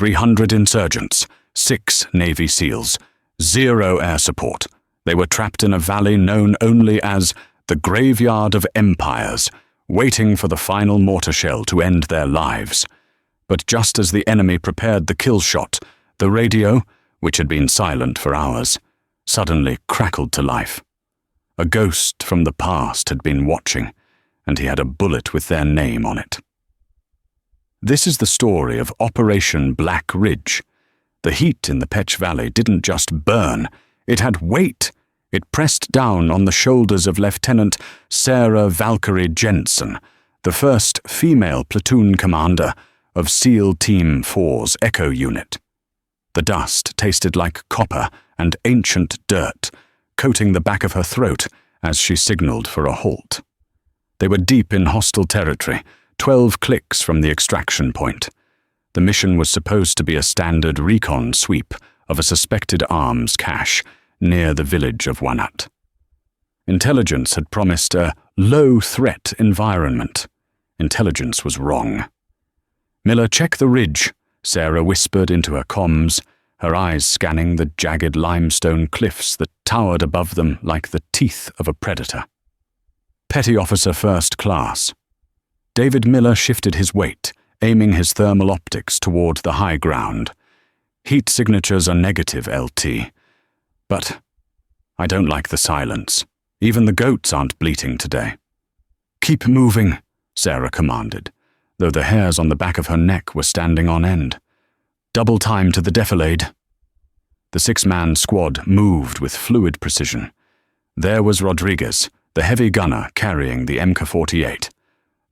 300 insurgents, 6 Navy SEALs, 0 air support. They were trapped in a valley known only as the Graveyard of Empires, waiting for the final mortar shell to end their lives. But just as the enemy prepared the kill shot, the radio, which had been silent for hours, suddenly crackled to life. A ghost from the past had been watching, and he had a bullet with their name on it. This is the story of Operation Black Ridge. The heat in the Petch Valley didn't just burn, it had weight. It pressed down on the shoulders of Lieutenant Sarah Valkyrie Jensen, the first female platoon commander of SEAL Team 4's Echo Unit. The dust tasted like copper and ancient dirt, coating the back of her throat as she signaled for a halt. They were deep in hostile territory, 12 clicks from the extraction point. The mission was supposed to be a standard recon sweep of a suspected arms cache near the village of Wanat. Intelligence had promised a low-threat environment. Intelligence was wrong. "Miller, check the ridge," Sarah whispered into her comms, her eyes scanning the jagged limestone cliffs that towered above them like the teeth of a predator. Petty Officer First Class. David Miller shifted his weight, aiming his thermal optics toward the high ground. "Heat signatures are negative, LT. But I don't like the silence. Even the goats aren't bleating today." "Keep moving," Sarah commanded, though the hairs on the back of her neck were standing on end. "Double time to the defilade." The 6-man squad moved with fluid precision. There was Rodriguez, the heavy gunner carrying the MK-48,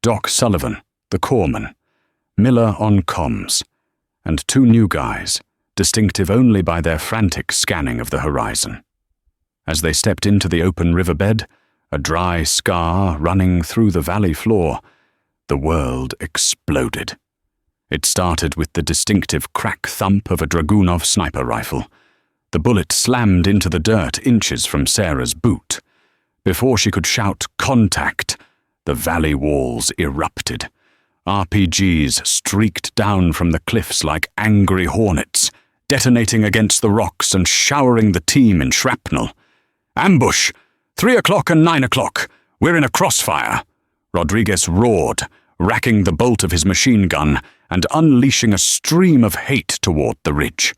Doc Sullivan, the corpsman, Miller on comms, and 2 new guys, distinctive only by their frantic scanning of the horizon. As they stepped into the open riverbed, a dry scar running through the valley floor, the world exploded. It started with the distinctive crack thump of a Dragunov sniper rifle. The bullet slammed into the dirt inches from Sarah's boot. Before she could shout "Contact!" the valley walls erupted. RPGs streaked down from the cliffs like angry hornets, detonating against the rocks and showering the team in shrapnel. "Ambush! 3 o'clock and 9 o'clock! We're in a crossfire!" Rodriguez roared, racking the bolt of his machine gun and unleashing a stream of hate toward the ridge.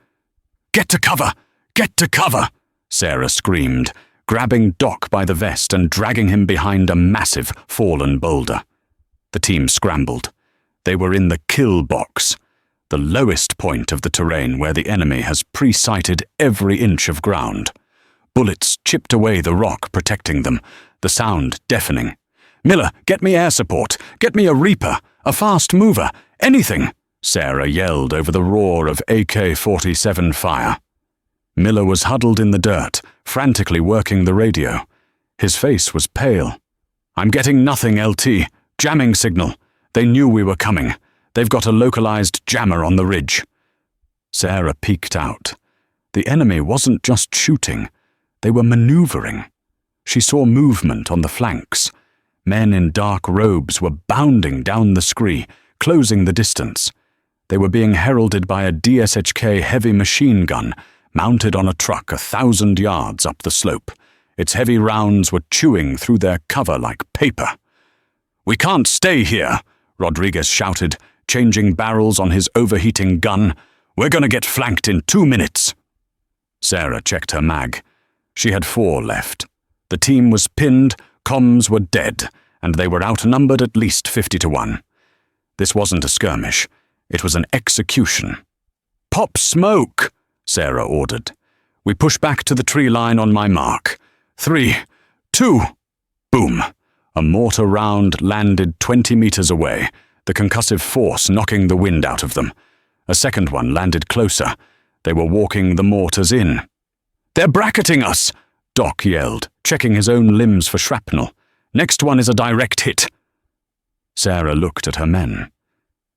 "Get to cover! Get to cover!" Sarah screamed, grabbing Doc by the vest and dragging him behind a massive fallen boulder. The team scrambled. They were in the kill box, the lowest point of the terrain where the enemy has pre-sighted every inch of ground. Bullets chipped away the rock protecting them, the sound deafening. "Miller, get me air support! Get me a Reaper! A fast mover! Anything!" Sarah yelled over the roar of AK-47 fire. Miller was huddled in the dirt, frantically working the radio. His face was pale. "I'm getting nothing, LT. Jamming signal. They knew we were coming. They've got a localized jammer on the ridge." Sarah peeked out. The enemy wasn't just shooting. They were maneuvering. She saw movement on the flanks. Men in dark robes were bounding down the scree, closing the distance. They were being heralded by a DSHK heavy machine gun, mounted on a truck 1,000 yards up the slope. Its heavy rounds were chewing through their cover like paper. "We can't stay here," Rodriguez shouted, changing barrels on his overheating gun. "We're going to get flanked in 2 minutes." Sarah checked her mag. She had 4 left. The team was pinned, comms were dead, and they were outnumbered at least 50-1. This wasn't a skirmish. It was an execution. "Pop smoke!" Sarah ordered. We push back to the tree line on my mark. 3, 2, boom. A mortar round landed 20 meters away, the concussive force knocking the wind out of them. A second one landed closer. They were walking the mortars in. "They're bracketing us!" Doc yelled, checking his own limbs for shrapnel. "Next one is a direct hit." Sarah looked at her men.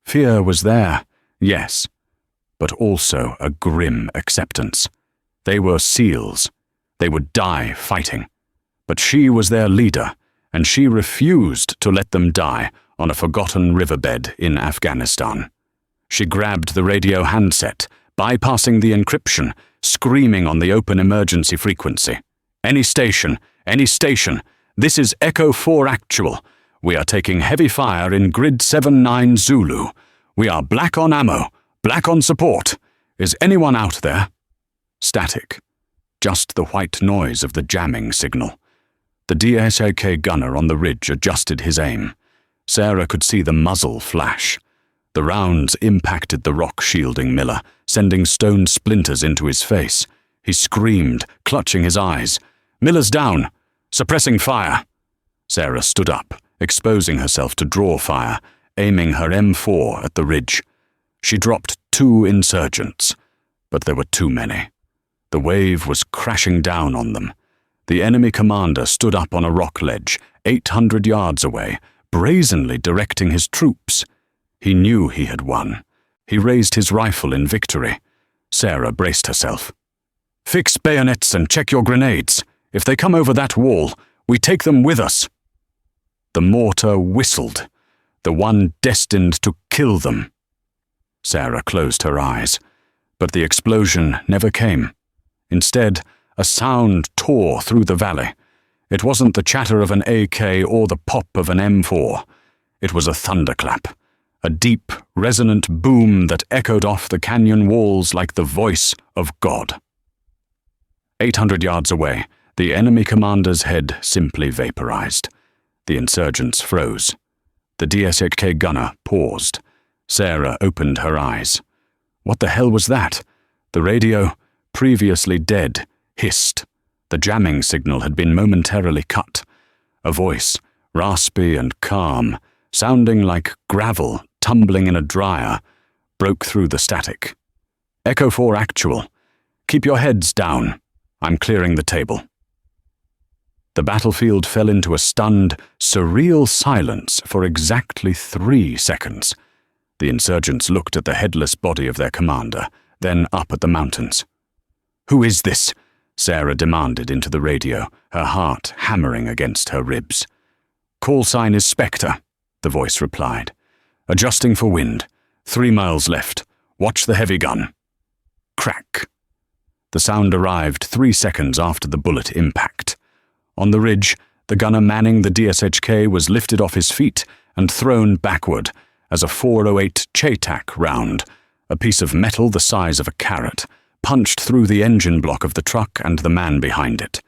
Fear was there, yes, but also a grim acceptance. They were SEALs. They would die fighting. But she was their leader, and she refused to let them die on a forgotten riverbed in Afghanistan. She grabbed the radio handset, bypassing the encryption, screaming on the open emergency frequency. Any station, this is Echo 4 Actual. We are taking heavy fire in Grid 7-9 Zulu. We are black on ammo, black on support. Is anyone out there? Static. Just the white noise of the jamming signal. The DSAK gunner on the ridge adjusted his aim. Sarah could see the muzzle flash. The rounds impacted the rock shielding Miller, sending stone splinters into his face. He screamed, clutching his eyes. "Miller's down! Suppressing fire!" Sarah stood up, exposing herself to draw fire, aiming her M4 at the ridge. She dropped 2 insurgents, but there were too many. The wave was crashing down on them. The enemy commander stood up on a rock ledge, 800 yards away, brazenly directing his troops. He knew he had won. He raised his rifle in victory. Sarah braced herself. "Fix bayonets and check your grenades. If they come over that wall, we take them with us." The mortar whistled, the one destined to kill them. Sarah closed her eyes, but the explosion never came. Instead, a sound tore through the valley. It wasn't the chatter of an AK or the pop of an M4. It was a thunderclap, a deep, resonant boom that echoed off the canyon walls like the voice of God. 800 yards away, the enemy commander's head simply vaporized. The insurgents froze. The DSHK gunner paused. Sarah opened her eyes. What the hell was that? The radio, previously dead, hissed. The jamming signal had been momentarily cut. A voice, raspy and calm, sounding like gravel tumbling in a dryer, broke through the static. "Echo 4 Actual. Keep your heads down. I'm clearing the table." The battlefield fell into a stunned, surreal silence for exactly 3 seconds. The insurgents looked at the headless body of their commander, then up at the mountains. "Who is this?" Sarah demanded into the radio, her heart hammering against her ribs. "Call sign is Spectre," the voice replied. "Adjusting for wind. 3 miles left. Watch the heavy gun." Crack. The sound arrived 3 seconds after the bullet impact. On the ridge, the gunner manning the DSHK was lifted off his feet and thrown backward as a .408 Chaytak round, a piece of metal the size of a carrot, punched through the engine block of the truck and the man behind it.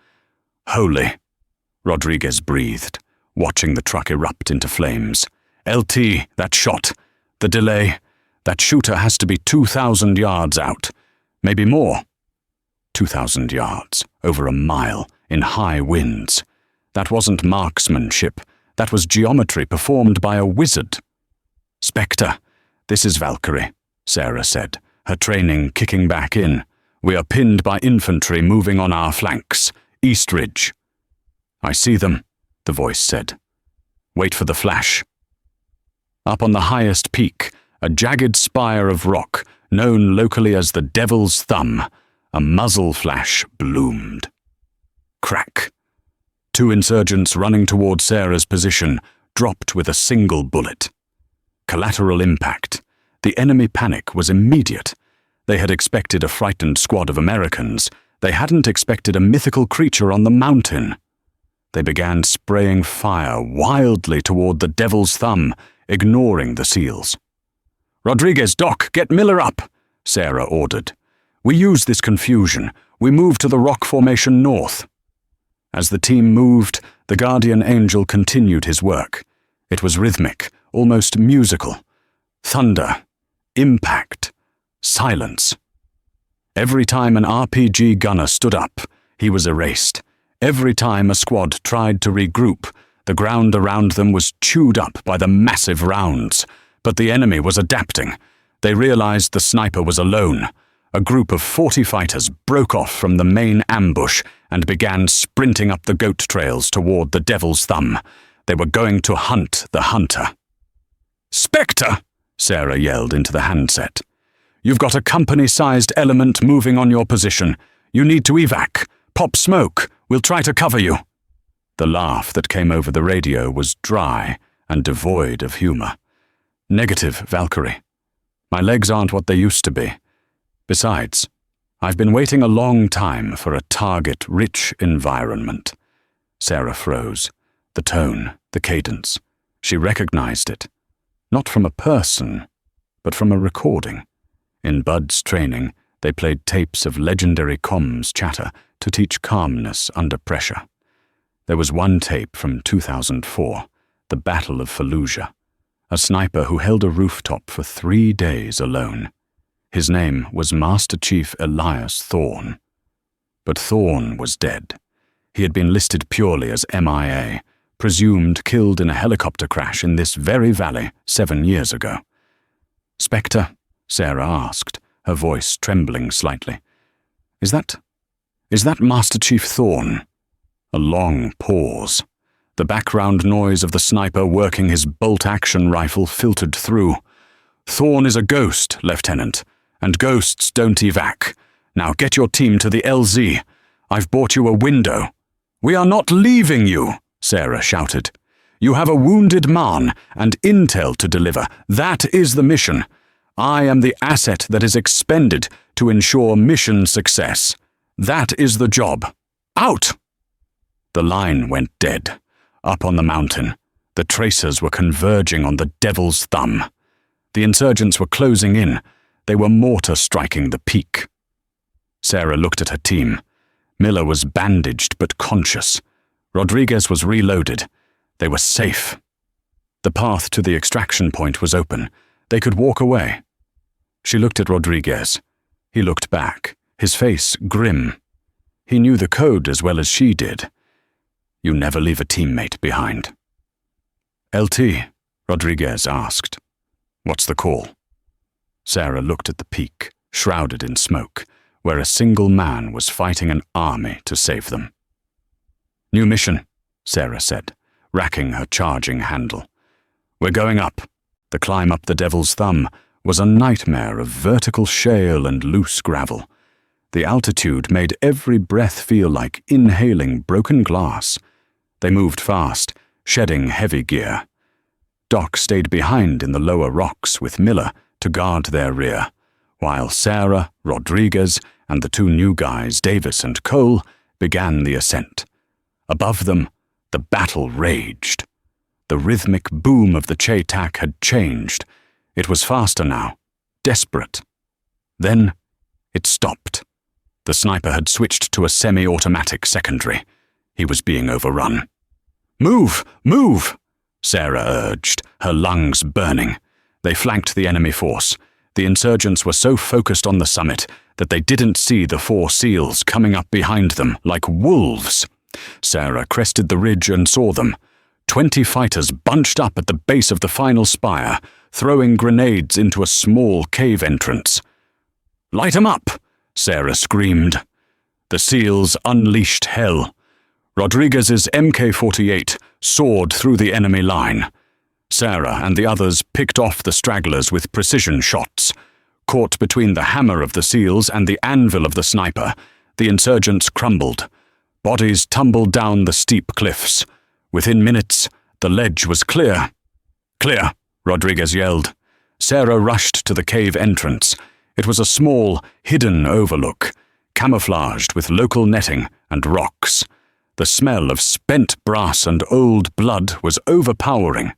"Holy," Rodriguez breathed, watching the truck erupt into flames. "LT, that shot. The delay. That shooter has to be 2,000 yards out. Maybe more. 2,000 yards, over a mile, in high winds. That wasn't marksmanship. That was geometry performed by a wizard." "Spectre, this is Valkyrie," Sarah said, her training kicking back in. "We are pinned by infantry moving on our flanks. East Ridge." "I see them," the voice said. "Wait for the flash." Up on the highest peak, a jagged spire of rock, known locally as the Devil's Thumb, a muzzle flash bloomed. Crack. 2 insurgents running toward Sarah's position dropped with a single bullet. Collateral impact. The enemy panic was immediate. They had expected a frightened squad of Americans. They hadn't expected a mythical creature on the mountain. They began spraying fire wildly toward the Devil's Thumb, ignoring the SEALs. "Rodriguez, Doc, get Miller up," Sarah ordered. "We use this confusion. We move to the rock formation north." As the team moved, the Guardian Angel continued his work. It was rhythmic, almost musical. Thunder, impact, silence. Every time an RPG gunner stood up, he was erased. Every time a squad tried to regroup, the ground around them was chewed up by the massive rounds. But the enemy was adapting. They realized the sniper was alone. A group of 40 fighters broke off from the main ambush and began sprinting up the goat trails toward the Devil's Thumb. They were going to hunt the hunter. "Spectre!" Sarah yelled into the handset. "You've got a company-sized element moving on your position. You need to evac. Pop smoke. We'll try to cover you." The laugh that came over the radio was dry and devoid of humor. "Negative, Valkyrie. My legs aren't what they used to be. Besides, I've been waiting a long time for a target-rich environment." Sarah froze. The tone, the cadence. She recognized it. Not from a person, but from a recording. In Bud's training, they played tapes of legendary comms chatter to teach calmness under pressure. There was one tape from 2004, the Battle of Fallujah. A sniper who held a rooftop for 3 days alone. His name was Master Chief Elias Thorne. But Thorne was dead. He had been listed purely as MIA, presumed killed in a helicopter crash in this very valley 7 years ago. "Spectre?" Sarah asked, her voice trembling slightly. Is that Master Chief Thorne?" A long pause. The background noise of the sniper working his bolt-action rifle filtered through. "Thorne is a ghost, Lieutenant, and ghosts don't evac. Now get your team to the LZ. I've bought you a window." "We are not leaving you," Sarah shouted. "You have a wounded man and intel to deliver. That is the mission. I am the asset that is expended to ensure mission success. That is the job. Out!" The line went dead. Up on the mountain, the tracers were converging on the Devil's Thumb. The insurgents were closing in. They were mortar striking the peak. Sarah looked at her team. Miller was bandaged but conscious. Rodriguez was reloaded. They were safe. The path to the extraction point was open. They could walk away. She looked at Rodriguez. He looked back, his face grim. He knew the code as well as she did. You never leave a teammate behind. "LT," Rodriguez asked. "What's the call?" Sarah looked at the peak, shrouded in smoke, where a single man was fighting an army to save them. "New mission," Sarah said, racking her charging handle. "We're going up." The climb up the Devil's Thumb was a nightmare of vertical shale and loose gravel. The altitude made every breath feel like inhaling broken glass. They moved fast, shedding heavy gear. Doc stayed behind in the lower rocks with Miller to guard their rear, while Sarah, Rodriguez, and the 2 new guys, Davis and Cole, began the ascent. Above them, the battle raged. The rhythmic boom of the Che-Tak had changed. It was faster now, desperate. Then it stopped. The sniper had switched to a semi-automatic secondary. He was being overrun. "Move! Move!" Sarah urged, her lungs burning. They flanked the enemy force. The insurgents were so focused on the summit that they didn't see the 4 SEALs coming up behind them like wolves. Sarah crested the ridge and saw them. 20 fighters bunched up at the base of the final spire, throwing grenades into a small cave entrance. "Light 'em up!" Sarah screamed. The SEALs unleashed hell. Rodriguez's MK-48 soared through the enemy line. Sarah and the others picked off the stragglers with precision shots. Caught between the hammer of the SEALs and the anvil of the sniper, the insurgents crumbled. Bodies tumbled down the steep cliffs. Within minutes, the ledge was clear. "Clear!" Rodriguez yelled. Sarah rushed to the cave entrance. It was a small, hidden overlook, camouflaged with local netting and rocks. The smell of spent brass and old blood was overpowering.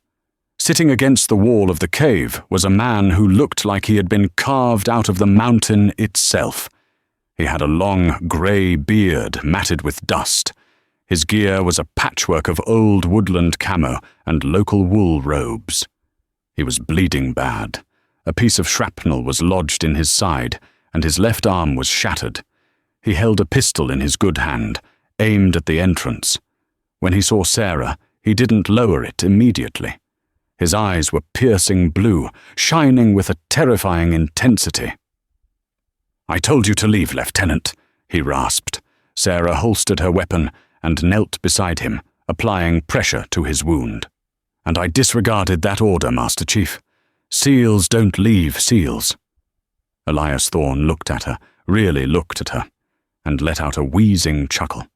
Sitting against the wall of the cave was a man who looked like he had been carved out of the mountain itself. He had a long, grey beard matted with dust. His gear was a patchwork of old woodland camo and local wool robes. He was bleeding bad. A piece of shrapnel was lodged in his side, and his left arm was shattered. He held a pistol in his good hand, aimed at the entrance. When he saw Sarah, he didn't lower it immediately. His eyes were piercing blue, shining with a terrifying intensity. "I told you to leave, Lieutenant," he rasped. Sarah holstered her weapon and knelt beside him, applying pressure to his wound. "And I disregarded that order, Master Chief. SEALs don't leave SEALs." Elias Thorne looked at her, really looked at her, and let out a wheezing chuckle.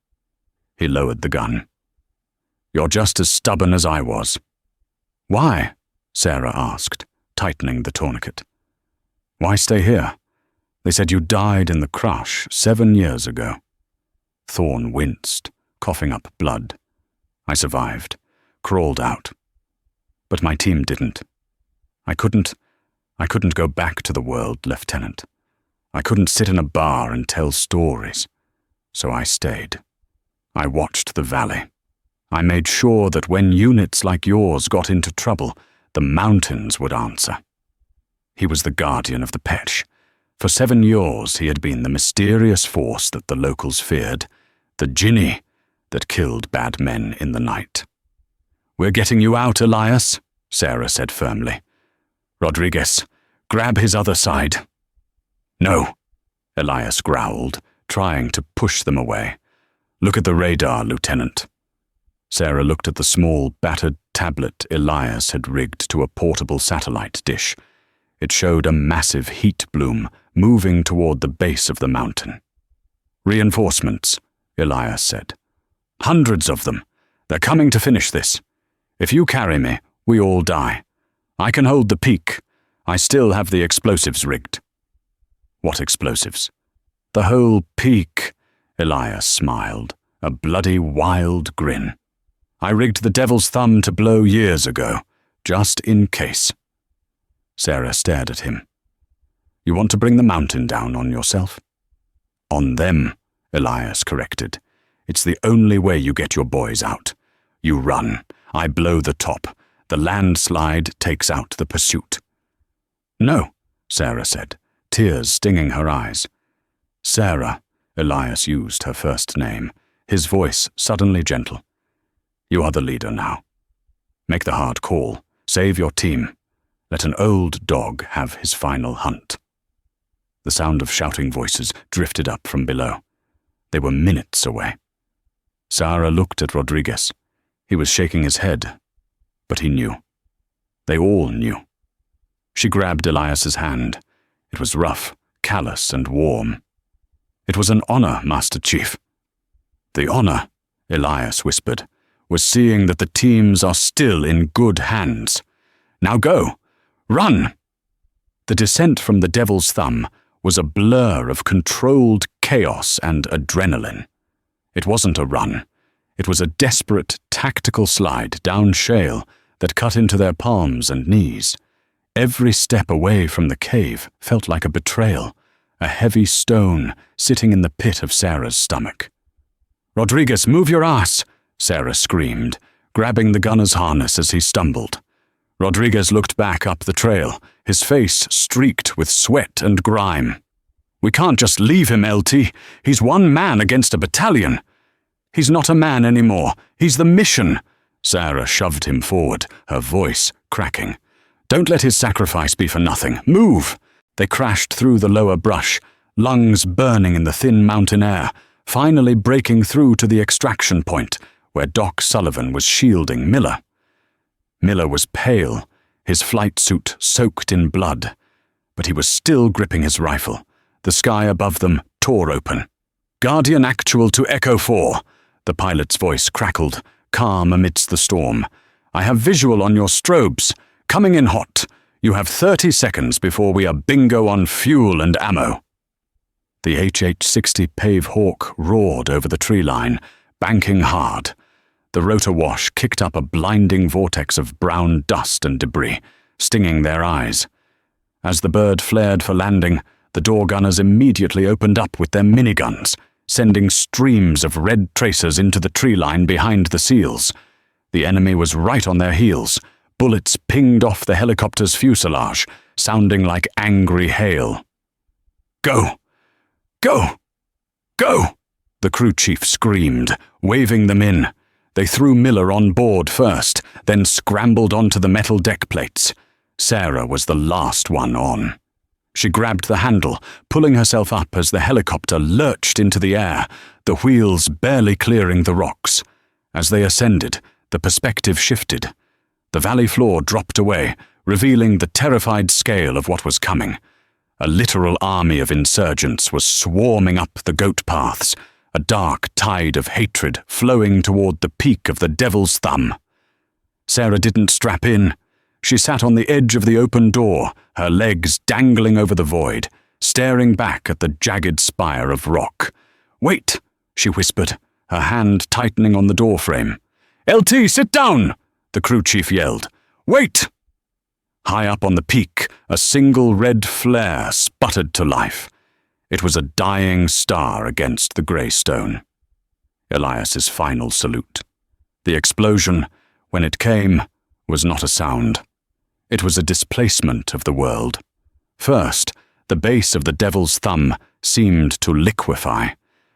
He lowered the gun. "You're just as stubborn as I was." "Why?" Sarah asked, tightening the tourniquet. Why stay here? They said you died in the crush 7 years ago. Thorn winced, coughing up blood. I survived, crawled out. But my team didn't. I couldn't go back to the world, Lieutenant. I couldn't sit in a bar and tell stories. So I stayed. I watched the valley. I made sure that when units like yours got into trouble, the mountains would answer. He was the guardian of the Petch. For 7 years he had been the mysterious force that the locals feared, the Jinni that killed bad men in the night. "We're getting you out, Elias," Sarah said firmly. "Rodriguez, grab his other side." "No," Elias growled, trying to push them away. "Look at the radar, Lieutenant." Sarah looked at the small, battered tablet Elias had rigged to a portable satellite dish. It showed a massive heat bloom moving toward the base of the mountain. "Reinforcements," Elias said. "Hundreds of them. They're coming to finish this. If you carry me, we all die. I can hold the peak. I still have the explosives rigged." "What explosives?" "The whole peak," Elias smiled, a bloody wild grin. "I rigged the Devil's Thumb to blow years ago, just in case." Sarah stared at him. "You want to bring the mountain down on yourself?" "On them," Elias corrected. "It's the only way you get your boys out. You run. I blow the top. The landslide takes out the pursuit." "No," Sarah said, tears stinging her eyes. "Sarah," Elias used her first name, his voice suddenly gentle. "You are the leader now. Make the hard call. Save your team. Let an old dog have his final hunt." The sound of shouting voices drifted up from below. They were minutes away. Sarah looked at Rodriguez. He was shaking his head, but he knew. They all knew. She grabbed Elias's hand. It was rough, callous, and warm. "It was an honor, Master Chief." "The honor," Elias whispered, "was seeing that the teams are still in good hands. Now go! Run!" The descent from the Devil's Thumb was a blur of controlled chaos and adrenaline. It wasn't a run. It was a desperate, tactical slide down shale that cut into their palms and knees. Every step away from the cave felt like a betrayal, a heavy stone sitting in the pit of Sarah's stomach. "Rodriguez, move your ass!" Sarah screamed, grabbing the gunner's harness as he stumbled. Rodriguez looked back up the trail, his face streaked with sweat and grime. "We can't just leave him, LT. He's one man against a battalion." "He's not a man anymore. He's the mission." Sarah shoved him forward, her voice cracking. "Don't let his sacrifice be for nothing. Move!" They crashed through the lower brush, lungs burning in the thin mountain air, finally breaking through to the extraction point, where Doc Sullivan was shielding Miller. Miller was pale, his flight suit soaked in blood, but he was still gripping his rifle. The sky above them tore open. "Guardian Actual to Echo 4, the pilot's voice crackled, calm amidst the storm. "I have visual on your strobes. Coming in hot. You have 30 seconds before we are bingo on fuel and ammo." The HH-60 Pave Hawk roared over the tree line, banking hard. The rotor wash kicked up a blinding vortex of brown dust and debris, stinging their eyes. As the bird flared for landing, the door gunners immediately opened up with their miniguns, sending streams of red tracers into the tree line behind the seals. The enemy was right on their heels. Bullets pinged off the helicopter's fuselage, sounding like angry hail. "Go! Go! Go!" the crew chief screamed, waving them in. They threw Miller on board first, then scrambled onto the metal deck plates. Sarah was the last one on. She grabbed the handle, pulling herself up as the helicopter lurched into the air, the wheels barely clearing the rocks. As they ascended, the perspective shifted. The valley floor dropped away, revealing the terrified scale of what was coming. A literal army of insurgents was swarming up the goat paths, a dark tide of hatred flowing toward the peak of the Devil's Thumb. Sarah didn't strap in. She sat on the edge of the open door, her legs dangling over the void, staring back at the jagged spire of rock. "Wait," she whispered, her hand tightening on the doorframe. "LT, sit down!" the crew chief yelled. "Wait!" High up on the peak, a single red flare sputtered to life. It was a dying star against the grey stone. Elias's final salute. The explosion, when it came, was not a sound. It was a displacement of the world. First, the base of the Devil's Thumb seemed to liquefy.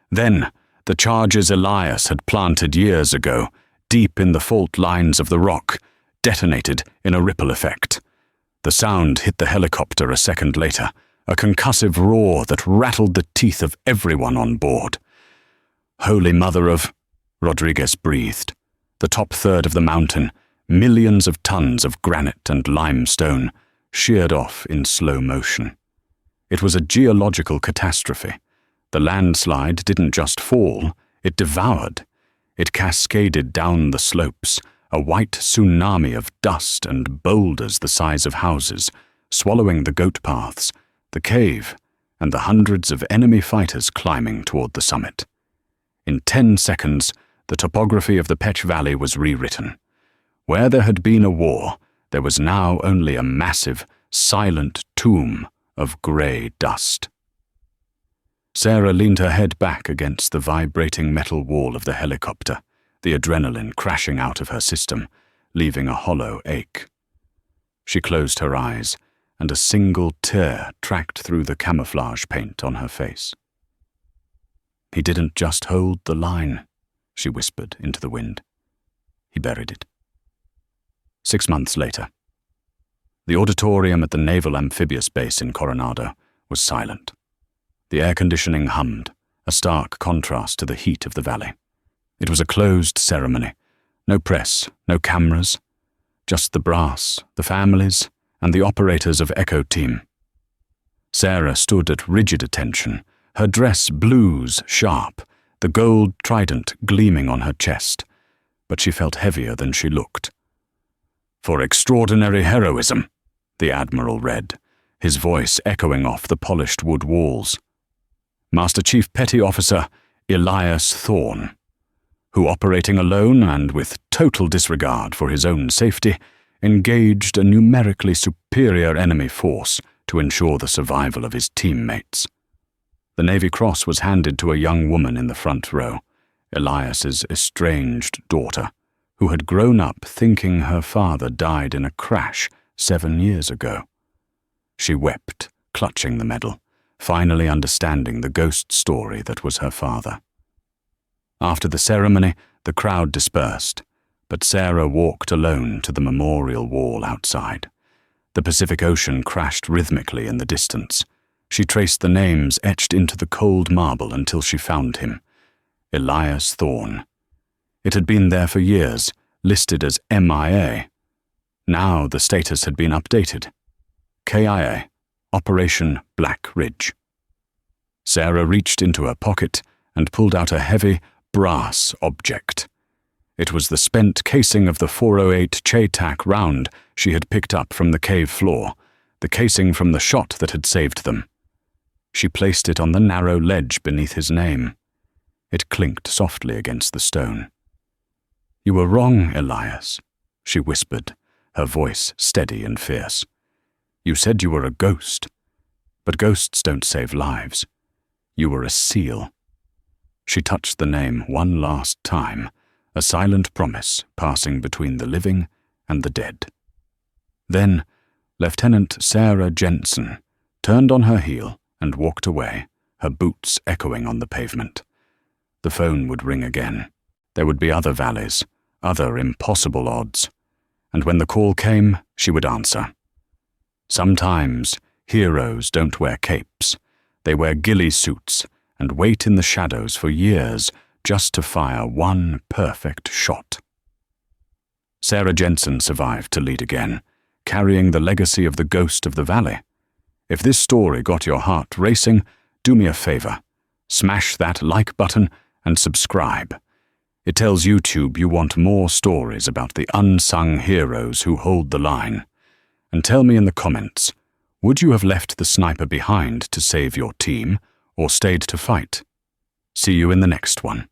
Then, the charges Elias had planted years ago, deep in the fault lines of the rock, detonated in a ripple effect. The sound hit the helicopter a second later, a concussive roar that rattled the teeth of everyone on board. "Holy Mother of—" Rodriguez breathed. The top third of the mountain, millions of tons of granite and limestone, sheared off in slow motion. It was a geological catastrophe. The landslide didn't just fall, it devoured. It cascaded down the slopes, a white tsunami of dust and boulders the size of houses, swallowing the goat paths, the cave, and the hundreds of enemy fighters climbing toward the summit. In 10 seconds, the topography of the Pech Valley was rewritten. Where there had been a war, there was now only a massive, silent tomb of grey dust. Sarah leaned her head back against the vibrating metal wall of the helicopter, the adrenaline crashing out of her system, leaving a hollow ache. She closed her eyes, and a single tear tracked through the camouflage paint on her face. "He didn't just hold the line," she whispered into the wind. "He buried it." 6 months later. The auditorium at the Naval Amphibious Base in Coronado was silent. The air conditioning hummed, a stark contrast to the heat of the valley. It was a closed ceremony. No press, no cameras, just the brass, the families, and the operators of Echo Team. Sarah stood at rigid attention, her dress blues sharp, the gold trident gleaming on her chest, but she felt heavier than she looked. "For extraordinary heroism," the Admiral read, his voice echoing off the polished wood walls. "Master Chief Petty Officer Elias Thorne, who, operating alone and with total disregard for his own safety, engaged a numerically superior enemy force to ensure the survival of his teammates." The Navy Cross was handed to a young woman in the front row, Elias's estranged daughter, who had grown up thinking her father died in a crash 7 years ago. She wept, clutching the medal, finally understanding the ghost story that was her father. After the ceremony, the crowd dispersed, but Sarah walked alone to the memorial wall outside. The Pacific Ocean crashed rhythmically in the distance. She traced the names etched into the cold marble until she found him. Elias Thorne. It had been there for years, listed as MIA. Now the status had been updated. KIA, Operation Black Ridge. Sarah reached into her pocket and pulled out a heavy, brass object. It was the spent casing of the .408 Ch-Tac round she had picked up from the cave floor, the casing from the shot that had saved them. She placed it on the narrow ledge beneath his name. It clinked softly against the stone. "You were wrong, Elias," she whispered, her voice steady and fierce. "You said you were a ghost, but ghosts don't save lives. You were a SEAL." She touched the name one last time, a silent promise passing between the living and the dead. Then, Lieutenant Sarah Jensen turned on her heel and walked away, her boots echoing on the pavement. The phone would ring again. There would be other valleys, other impossible odds, and when the call came, she would answer. Sometimes heroes don't wear capes. They wear ghillie suits and wait in the shadows for years just to fire one perfect shot. Sarah Jensen survived to lead again, carrying the legacy of the ghost of the valley. If this story got your heart racing, do me a favor. Smash that like button and subscribe. It tells YouTube you want more stories about the unsung heroes who hold the line. and tell me in the comments, would you have left the sniper behind to save your team or stayed to fight? See you in the next one.